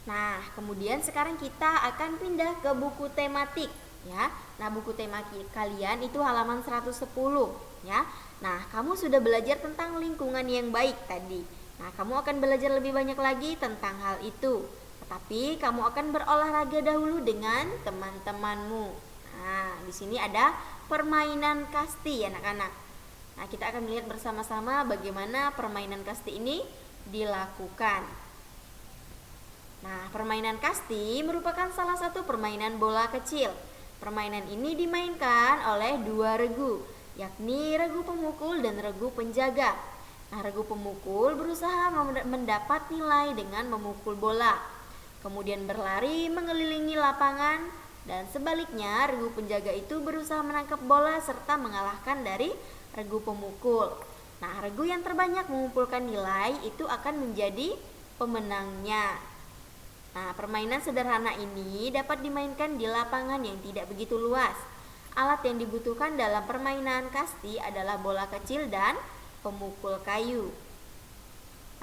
Nah, kemudian sekarang kita akan pindah ke buku tematik ya. Nah, buku tematik kalian itu halaman 110 ya. Nah, kamu sudah belajar tentang lingkungan yang baik tadi. Nah, kamu akan belajar lebih banyak lagi tentang hal itu. Tetapi kamu akan berolahraga dahulu dengan teman-temanmu. Nah, di sini ada permainan kasti anak-anak. Nah, kita akan melihat bersama-sama bagaimana permainan kasti ini dilakukan. Nah, permainan kasti merupakan salah satu permainan bola kecil. Permainan ini dimainkan oleh dua regu, yakni regu pemukul dan regu penjaga. Nah, regu pemukul berusaha mendapat nilai dengan memukul bola, kemudian berlari mengelilingi lapangan, dan sebaliknya regu penjaga itu berusaha menangkap bola serta mengalahkan dari regu pemukul. Nah, regu yang terbanyak mengumpulkan nilai itu akan menjadi pemenangnya. Nah, permainan sederhana ini dapat dimainkan di lapangan yang tidak begitu luas. Alat yang dibutuhkan dalam permainan kasti adalah bola kecil dan pemukul kayu.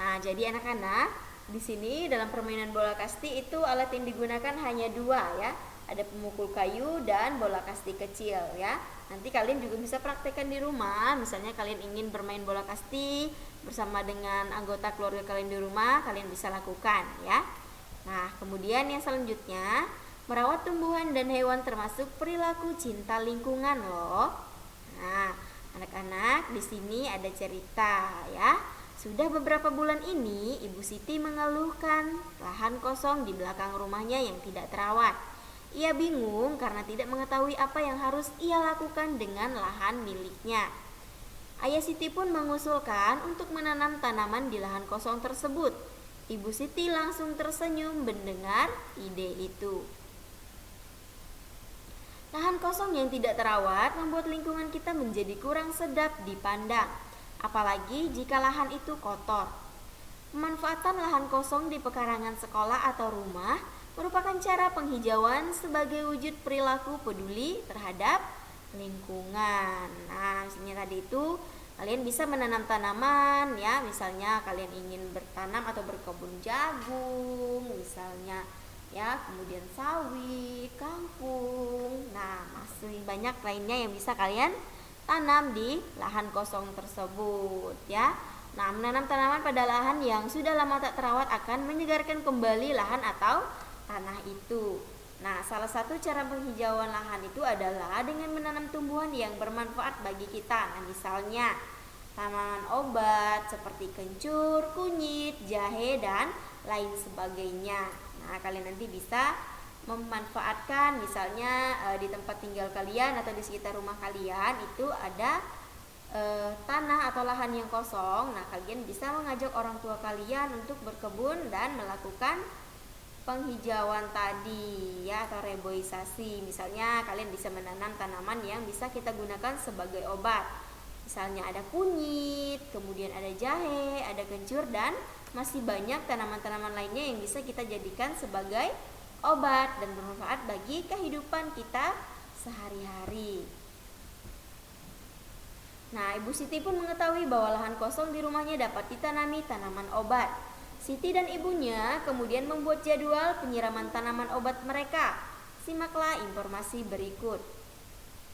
Nah, jadi anak-anak, di sini dalam permainan bola kasti itu alat yang digunakan hanya dua ya. Ada pemukul kayu dan bola kasti kecil ya. Nanti kalian juga bisa praktekkan di rumah. Misalnya kalian ingin bermain bola kasti bersama dengan anggota keluarga kalian di rumah, kalian bisa lakukan ya. Nah, kemudian yang selanjutnya, merawat tumbuhan dan hewan termasuk perilaku cinta lingkungan loh. Nah, anak-anak, di sini ada cerita ya. Sudah beberapa bulan ini, Ibu Siti mengeluhkan lahan kosong di belakang rumahnya yang tidak terawat. Ia bingung karena tidak mengetahui apa yang harus ia lakukan dengan lahan miliknya. Ayah Siti pun mengusulkan untuk menanam tanaman di lahan kosong tersebut. Ibu Siti langsung tersenyum mendengar ide itu. Lahan kosong yang tidak terawat membuat lingkungan kita menjadi kurang sedap dipandang, apalagi jika lahan itu kotor. Pemanfaatan lahan kosong di pekarangan sekolah atau rumah merupakan cara penghijauan sebagai wujud perilaku peduli terhadap lingkungan. Nah, misalnya tadi itu kalian bisa menanam tanaman ya, misalnya kalian ingin bertanam atau berkebun jagung misalnya ya, kemudian sawit, kangkung. Nah, masih banyak lainnya yang bisa kalian tanam di lahan kosong tersebut ya. Nah, menanam tanaman pada lahan yang sudah lama tak terawat akan menyegarkan kembali lahan atau tanah itu. Nah, salah satu cara penghijauan lahan itu adalah dengan menanam tumbuhan yang bermanfaat bagi kita. Nah, misalnya tanaman obat seperti kencur, kunyit, jahe, dan lain sebagainya. Nah, kalian nanti bisa memanfaatkan misalnya di tempat tinggal kalian atau di sekitar rumah kalian itu ada tanah atau lahan yang kosong. Nah, kalian bisa mengajak orang tua kalian untuk berkebun dan melakukan penghijauan tadi ya, atau reboisasi. Misalnya kalian bisa menanam tanaman yang bisa kita gunakan sebagai obat. Misalnya ada kunyit, kemudian ada jahe, ada kencur, dan masih banyak tanaman-tanaman lainnya yang bisa kita jadikan sebagai obat dan bermanfaat bagi kehidupan kita sehari-hari. Nah, Ibu Siti pun mengetahui bahwa lahan kosong di rumahnya dapat ditanami tanaman obat. Siti dan ibunya kemudian membuat jadwal penyiraman tanaman obat mereka. Simaklah informasi berikut.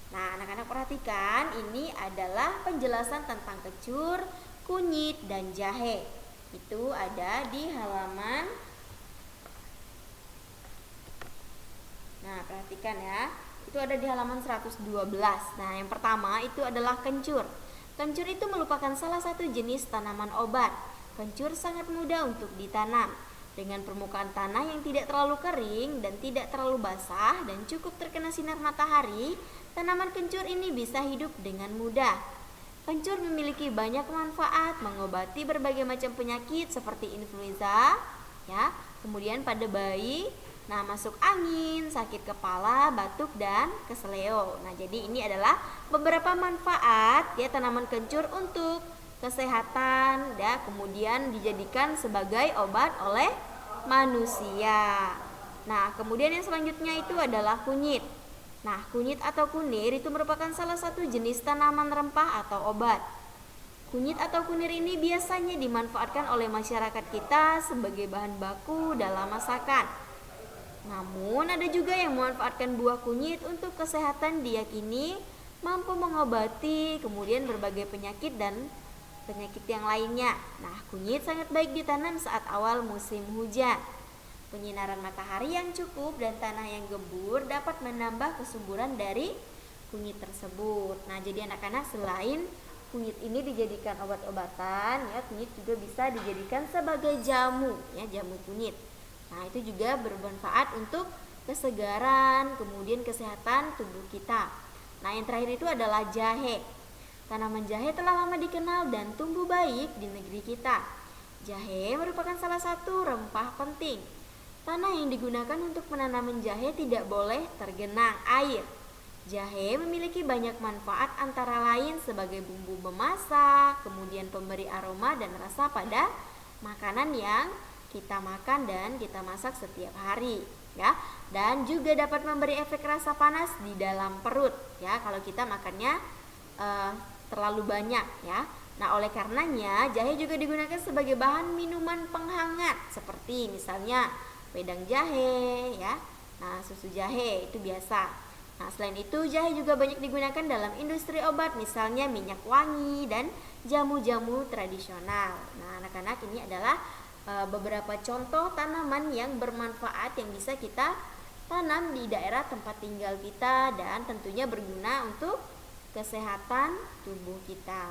Nah, anak-anak perhatikan, ini adalah penjelasan tentang kencur, kunyit, dan jahe. Itu ada di halaman. Nah, perhatikan ya. Itu ada di halaman 112. Nah, yang pertama itu adalah kencur. Kencur itu merupakan salah satu jenis tanaman obat. Kencur sangat mudah untuk ditanam. Dengan permukaan tanah yang tidak terlalu kering dan tidak terlalu basah dan cukup terkena sinar matahari, tanaman kencur ini bisa hidup dengan mudah. Kencur memiliki banyak manfaat, mengobati berbagai macam penyakit seperti influenza, ya, kemudian pada bayi, nah, masuk angin, sakit kepala, batuk, dan keseleo. Nah, jadi ini adalah beberapa manfaat ya tanaman kencur untuk kesehatan ya, kemudian dijadikan sebagai obat oleh manusia. Nah, kemudian yang selanjutnya itu adalah kunyit. Nah, kunyit atau kunir itu merupakan salah satu jenis tanaman rempah atau obat. Kunyit atau kunir ini biasanya dimanfaatkan oleh masyarakat kita sebagai bahan baku dalam masakan. Namun ada juga yang memanfaatkan buah kunyit untuk kesehatan, diyakini mampu mengobati kemudian berbagai penyakit dan penyakit yang lainnya. Nah, kunyit sangat baik ditanam saat awal musim hujan. Penyinaran matahari yang cukup dan tanah yang gembur dapat menambah kesuburan dari kunyit tersebut. Nah, jadi anak-anak, selain kunyit ini dijadikan obat-obatan, ya, kunyit juga bisa dijadikan sebagai jamu, ya, jamu kunyit. Nah, itu juga bermanfaat untuk kesegaran, kemudian kesehatan tubuh kita. Nah, yang terakhir itu adalah jahe. Tanaman jahe telah lama dikenal dan tumbuh baik di negeri kita. Jahe merupakan salah satu rempah penting. Tanah yang digunakan untuk penanaman jahe tidak boleh tergenang air. Jahe memiliki banyak manfaat, antara lain sebagai bumbu memasak, kemudian pemberi aroma dan rasa pada makanan yang kita makan dan kita masak setiap hari, ya. Dan juga dapat memberi efek rasa panas di dalam perut, ya, kalau kita makannya terlalu banyak, ya. Nah, oleh karenanya jahe juga digunakan sebagai bahan minuman penghangat seperti misalnya wedang jahe, ya. Nah, susu jahe itu biasa. Nah, selain itu jahe juga banyak digunakan dalam industri obat, misalnya minyak wangi dan jamu-jamu tradisional. Nah, anak-anak, ini adalah beberapa contoh tanaman yang bermanfaat yang bisa kita tanam di daerah tempat tinggal kita dan tentunya berguna untuk kesehatan tubuh kita.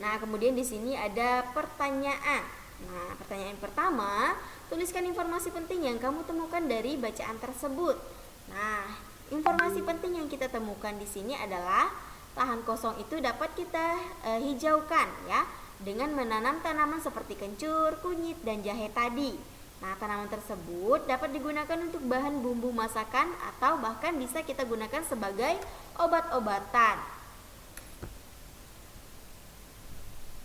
Nah, kemudian di sini ada pertanyaan. Nah, pertanyaan pertama, tuliskan informasi penting yang kamu temukan dari bacaan tersebut. Nah, informasi penting yang kita temukan di sini adalah lahan kosong itu dapat kita hijaukan, ya, dengan menanam tanaman seperti kencur, kunyit, dan jahe tadi. Nah, tanaman tersebut dapat digunakan untuk bahan bumbu masakan atau bahkan bisa kita gunakan sebagai obat-obatan.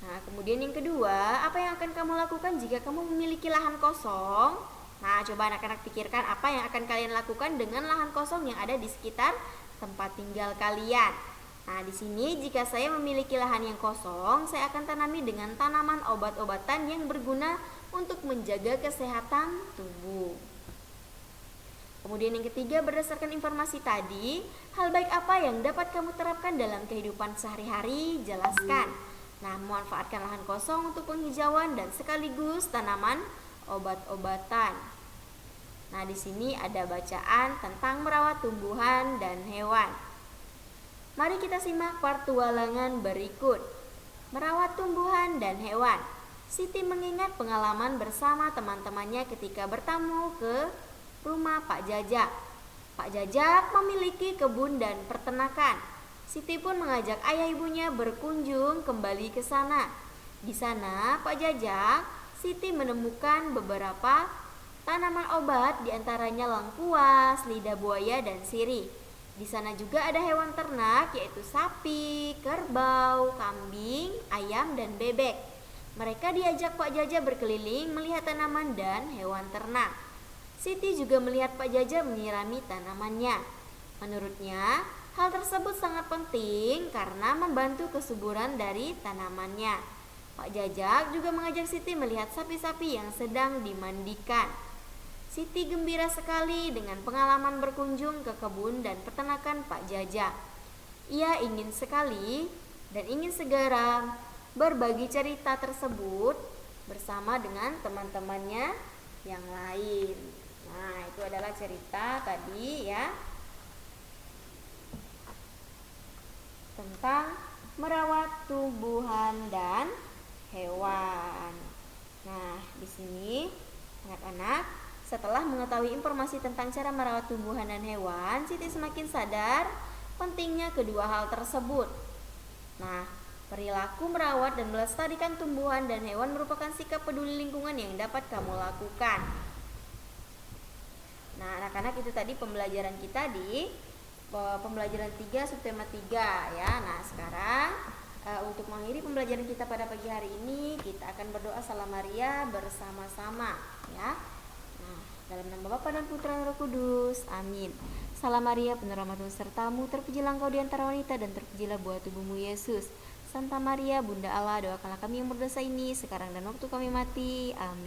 Nah, kemudian yang kedua, apa yang akan kamu lakukan jika kamu memiliki lahan kosong? Nah, coba anak-anak pikirkan apa yang akan kalian lakukan dengan lahan kosong yang ada di sekitar tempat tinggal kalian. Nah, di sini jika saya memiliki lahan yang kosong, saya akan tanami dengan tanaman obat-obatan yang berguna untuk menjaga kesehatan tubuh. Kemudian yang ketiga, berdasarkan informasi tadi, hal baik apa yang dapat kamu terapkan dalam kehidupan sehari-hari? Jelaskan. Nah, memanfaatkan lahan kosong untuk penghijauan dan sekaligus tanaman obat-obatan. Nah, di sini ada bacaan tentang merawat tumbuhan dan hewan. Mari kita simak petualangan berikut. Merawat tumbuhan dan hewan. Siti mengingat pengalaman bersama teman-temannya ketika bertamu ke rumah Pak Jajak. Pak Jajak memiliki kebun dan peternakan. Siti pun mengajak ayah ibunya berkunjung kembali ke sana. Di sana, Pak Jajak, Siti menemukan beberapa tanaman obat, diantaranya lengkuas, lidah buaya, dan sirih. Di sana juga ada hewan ternak, yaitu sapi, kerbau, kambing, ayam, dan bebek. Mereka diajak Pak Jajak berkeliling melihat tanaman dan hewan ternak. Siti juga melihat Pak Jajak menyirami tanamannya. Menurutnya, hal tersebut sangat penting karena membantu kesuburan dari tanamannya. Pak Jajak juga mengajak Siti melihat sapi-sapi yang sedang dimandikan. Siti gembira sekali dengan pengalaman berkunjung ke kebun dan peternakan Pak Jajak. Ia ingin sekali dan ingin segera berbagi cerita tersebut bersama dengan teman-temannya yang lain. Nah, itu adalah cerita tadi, ya, tentang merawat tumbuhan dan hewan. Nah, di sini anak-anak, setelah mengetahui informasi tentang cara merawat tumbuhan dan hewan, Siti semakin sadar pentingnya kedua hal tersebut. Nah, perilaku merawat dan melestarikan tumbuhan dan hewan merupakan sikap peduli lingkungan yang dapat kamu lakukan. Nah, anak-anak, itu tadi pembelajaran kita di pembelajaran 3 subtema 3, ya. Nah, sekarang untuk mengakhiri pembelajaran kita pada pagi hari ini, kita akan berdoa Salam Maria bersama-sama, ya. Nah, Dalam nama Bapa dan Putra dan Roh Kudus. Amin. Salam Maria, penuh rahmat Tuhan sertamu, terpujilah engkau di antara wanita dan terpujilah buah tubuhmu Yesus. Santa Maria, Bunda Allah, doakanlah kami yang berdosa ini sekarang dan waktu kami mati. Amin.